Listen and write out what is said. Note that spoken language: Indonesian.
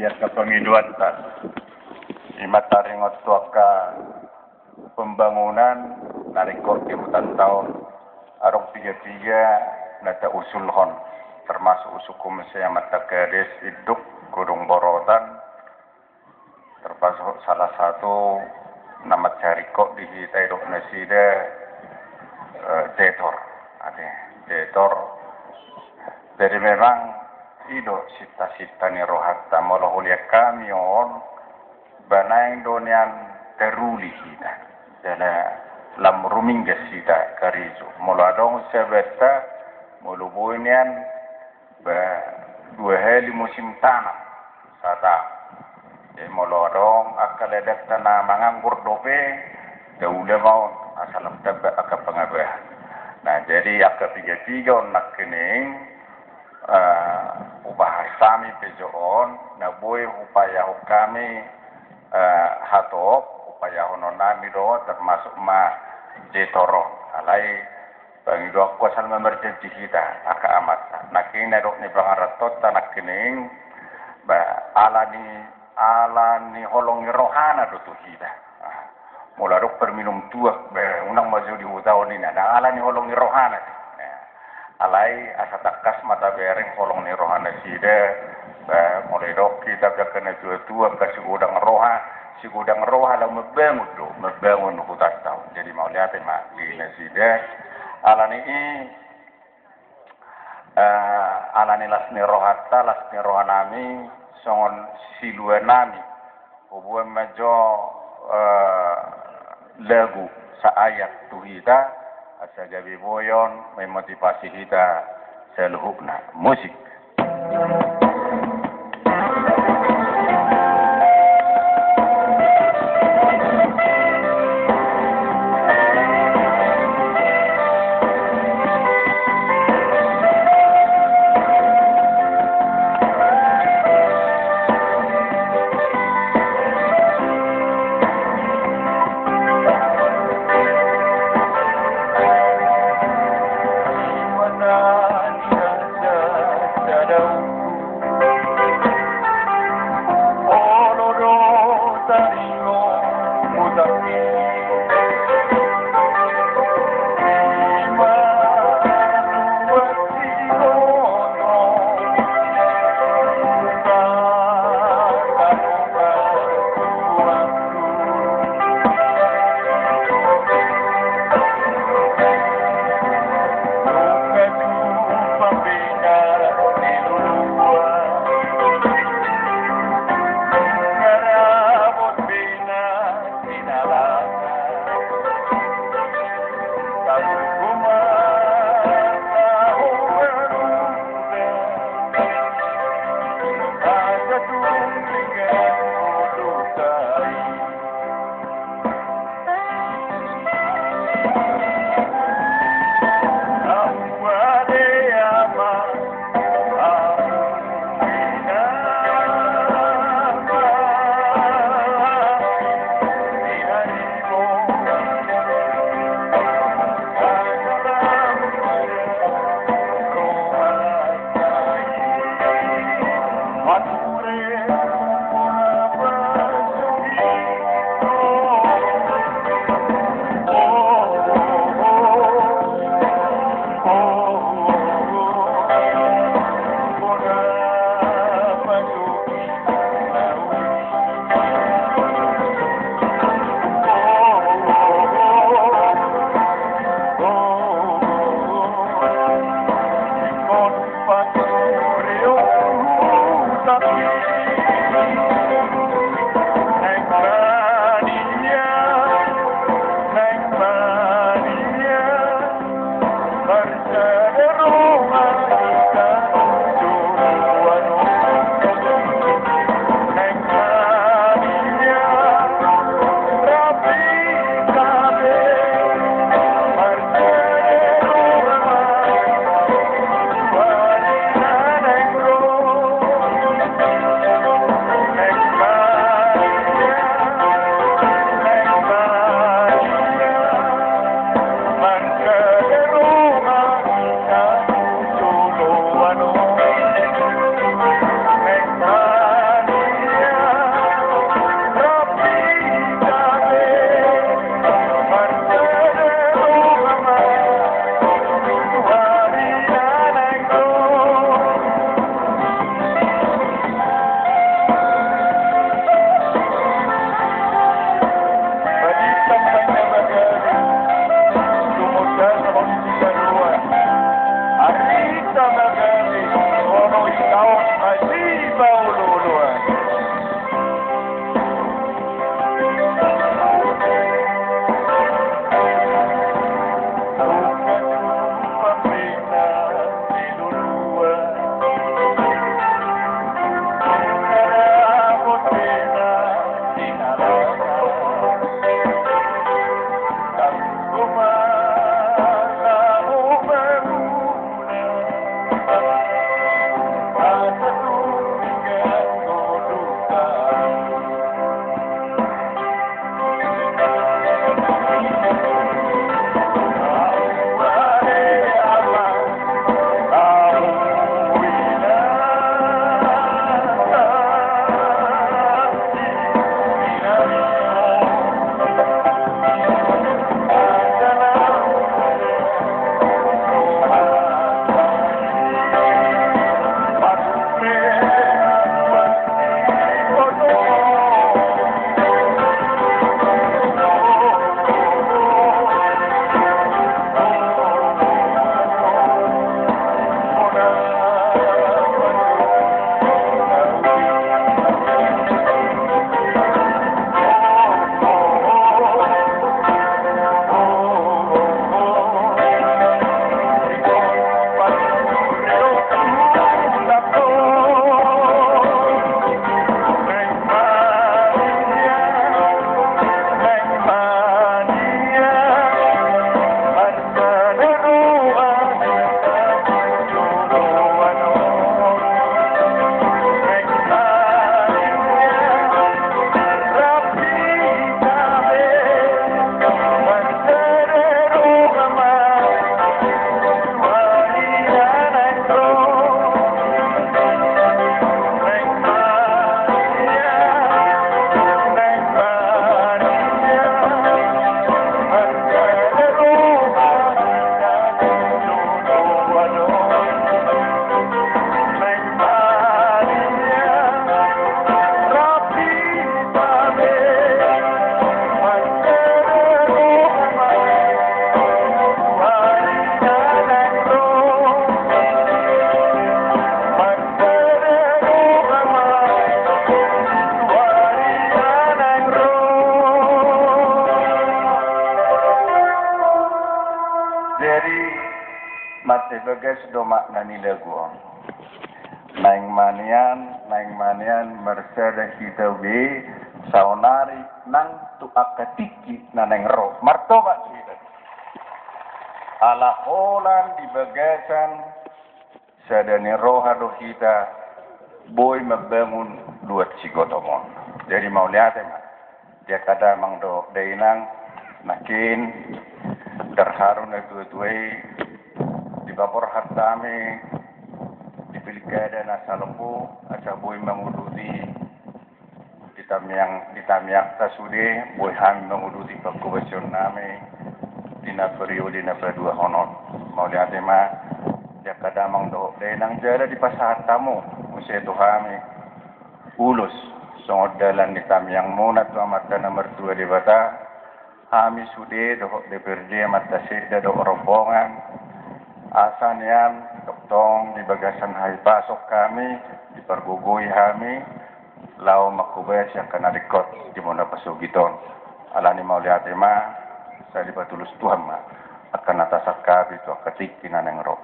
Biar kepengiduan tas. Imatari ngotuaka pembangunan narikor di hutan tahun arong 33 nata usulhon termasuk usukum saya mata kades iduk kurung borotan termasuk salah satu nama carikok di Taidok Nasida Detor ada Detor. Jadi memang ido sita-sita ni rohatta molo ulia kamion banai donian teruli kita dana lam rumingga sita karizu molo adong sebeta molo boinian ba dua heli musim tanam sata molo adong akaledak tanah manganggur dope daulah mau asalam tabba akap pengabah. Nah jadi akap tiga nak kening ubahasami pejoon na boy upaya kami hatop upaya hononami do termasuk ma jetoron alai bangido kuasal emergency kita aka amat nakina dok ni pangaratot tanak kening ba alani holongi rohana do tu kita mula dok perminum tua unang maju di tahun ini ada alani holongi rohana alai asatakas mata bereng kolong ni rohana sida mulai dok kita kena tua kasih gudang roha la membangun hutan tahun jadi mau lihat mak di sida alani lasni rohanami songon siluanami ubuan majo lagu saayat tuhita asa gabi boyon memotivasi kita seluhukna musik. do makna nila guon. Naing manian mersada kita be saunari nang tu akatiki naneng ro martoba kita. Ala holan di bagasan sadani roha do kita boy membangun dua sigotomon. Jadi mau lihat ya, dia kada mangdo dainang nakin terharu na tuai di bapor hatame di pilkada na salombo asa boy menguduti ditamiak tasude boy ham menguduti pagkubasyon name dina periode na dua honor. Mau lihat ya, dia kada mangdo dainang jada di pasar tamu usia tuhami ulus songod dalan ni tamyang muna tu amata nomor 2 di bata kami sudah dohok DPRD mata seda dohok rombongan asan yang ketong di bagasan hai pasok kami di pergugui kami lau makubes yang kena rekod di mana pasugiton alani mau lihat ma saya dibatulus Tuhan ma akan atas akabi tu ketik tinaneng roh.